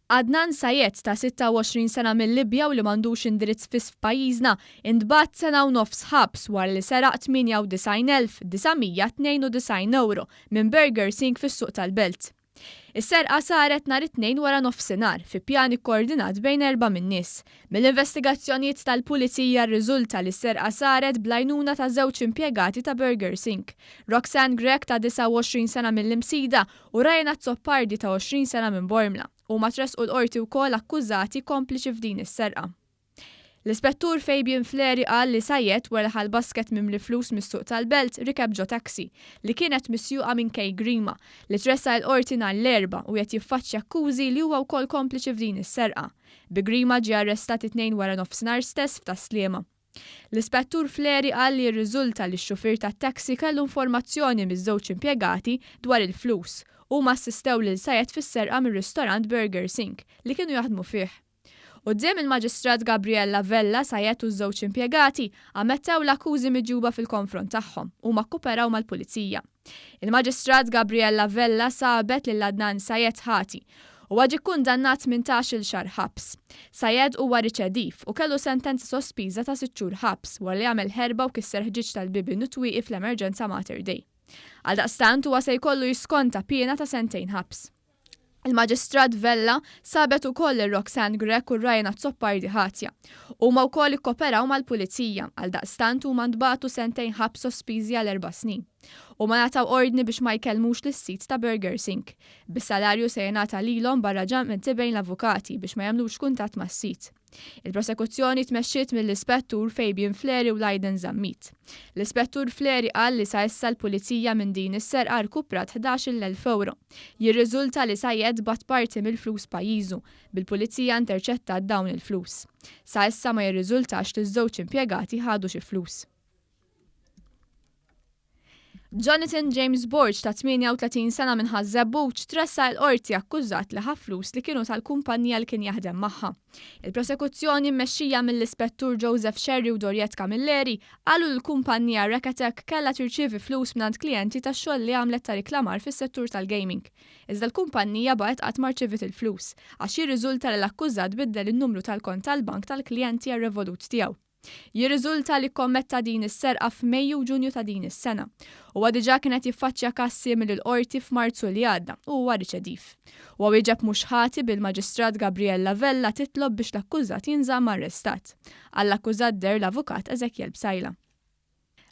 Adnan Sayed ta' 26 sena mill-Libja u li m'għandux indirizz fiss f'pajjiżna intbagħat sena u nofs ħabs wara li seraq 98,992 euro minn Burger King fis-suq tal-Belt. Is-serqa saret nhar it-tnejn wara nofsinhar fi pjan ikkoordinat bejn 4 nies. Mill-investigazzjonijiet tal-Pulizija rriżulta li s-serqa saret bl-għajnuna ta' żewġ impjegati ta' Burger King, Roxanne Grek ta' 29 sena mill-Imsida u Rajna Zoppardi ta' 20 sena minn Bormla. Huma tresqu l-qorti wkoll akkużati kompliċi f'din is-serqa. L-ispettur Flery qal li Sayed wara ħal basket mimli flus mis-suq tal-Belt rikeb ġo taxi li kienet misjuqa minn Kej Grima li tressa l-qorti nhar l-erba' u qed jiffaċċja akkużi li huwa wkoll kompliċi f'din is-serqa. Bi Grima ġie arrestat it-tnejn wara nofsinhar stess f'Taslima. L-ispettur Flery qal li rriżulta li x-xufier tat-taxi kellu informazzjoni miż-żewġ impjegati dwar il-flus huma assistew lil Sayed fis-serqa mir-ristorant Burger King li kienu jaħdmu fih. Quddiem il-Maġistrat Gabriella Vella Sayed u ż-żewġ impjegati ammettew l-akkużi miġjuba fil-konfront tagħhom u ma kkuperaw mal-Pulizija. Il-Maġistrat Gabriella Vella sabet lil Adnan Sayed ħati u ġie kkundannat 18-il xahar ħabs. Sayed huwa riċediv u kellu sentenza sospiża ta' 6 xhur ħabs wara li għamel ħerba u kisser ħġiġ tal-bibien u twieqi fl-emerġenza Mater Dei. Għaldaqstant huwa se jkollu jiskonta pjena ta' 2 snin ħabs. Il-Maġistrat Vella sabet ukoll ir-Roxanne Grek u Rajna Zoppardi ħatja. Huma wkoll ikkoperaw mal-Pulizija għaldaqstant huma ntbagħtu 2 snin ħabs sospiżi għal 4 snin. U ma nataw ordni biex ma jkellmux lis-sit ta' Burger King. Bis-salarju se jingħata lilhom barra ġamment tibejn l-avukati biex ma jagħmlux kuntatt mas-sit. Il-prosekuzzjoni tmexxiet mill-ispettur Flery u Lajden Zammit. L-ispettur Flery qal li sa issa l-Pulizija minn din is-serqa rkuprat 11,000 euro. Jirriżulta li Sayed bat parti mill-flus pajjiżu bil-Pulizija interċettat dawn il-flus. Sa issa ma jirriżultax li ż-żewġ impjegati ħadu xi flus. Jonathan James Borge ta' 38 sena minn Zewġ tressa l-qorti akkużat li ħaf flus li kienu tal-kumpanija li kien jaħdem magħha. Il-prosekuzzjoni mmexxija mill-ispettur Joseph Sherry u Dorjet Camilleri qalu l-kumpanija Ressqet kellha tirċievi flus mingħand klijenti tax-xogħol li għamlet ta' riklamar fis-settur tal-gaming. Iżda l-kumpanija baqgħet qatt ma rċievit il-flus għax jirriżulta li l-akkużat biddel in-numru tal-kont tal-bank tal-klijenti għar-revolut tiegħu. Jirriżulta li kommetta din is-serqa f'Mejju u Ġunju ta' din is-sena. Huwa diġà kienet jiffaċċja kassi mill-qorti f'Marzu li għadda u huwa riċediv. Huwa wieġeb mhux ħati bil-Maġistrat Gabriella Vella titlob biex l-akkużat jinżamm arrestat. Għall-akkużat der l-avukat Ezekiel Bsajla.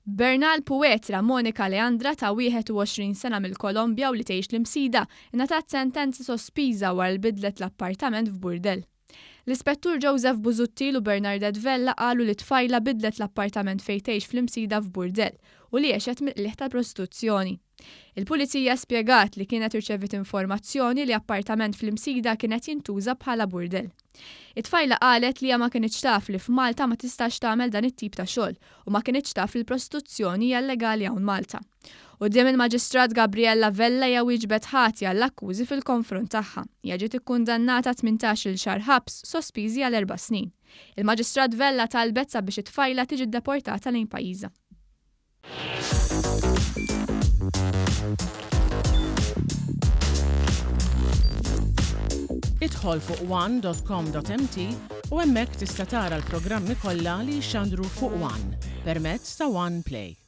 Bernal Puetra Monika Leandra ta' 21 sena mill-Kolombja u li tgħix l-Imsida ingħatat sentenza sospiża wara l-bidlet l-appartament f'burdell. L-ispettur Joseph Buzuttil u Bernardet Vella qalu li tfajla bidlet l-appartament fejn tgħix fl-Imsida f'burdell u li għexet mill-qliħ tal-prostituzzjoni. Il-Pulizija spjegat li kienet irċevit informazzjoni li appartament fl-Imsida kienet jintuża bħala burdell. It-tfajla qalet li ma kienx taf li f'Malta ma tistax tagħmel dan it-tip ta' xogħol u ma kienx taf li l-prostituzzjoni hija legali hawn Malta. Quddiem il-Maġistrat Gabriella Vella hija wieġbet ħati għall-akkużi fil-konfront tagħha. Hija ġiet ikkundannata 18-il xahar ħabs sospiżi għal 4 snin. Il-Maġistrat Vella talbet sabiex it-tfajla tiġi ddeportata lejn pajjiżha. Idħol fuq one.com.mt u hemmhekk tista' tara l-programmi kollha li jxandru fuq One permezz ta' One Play.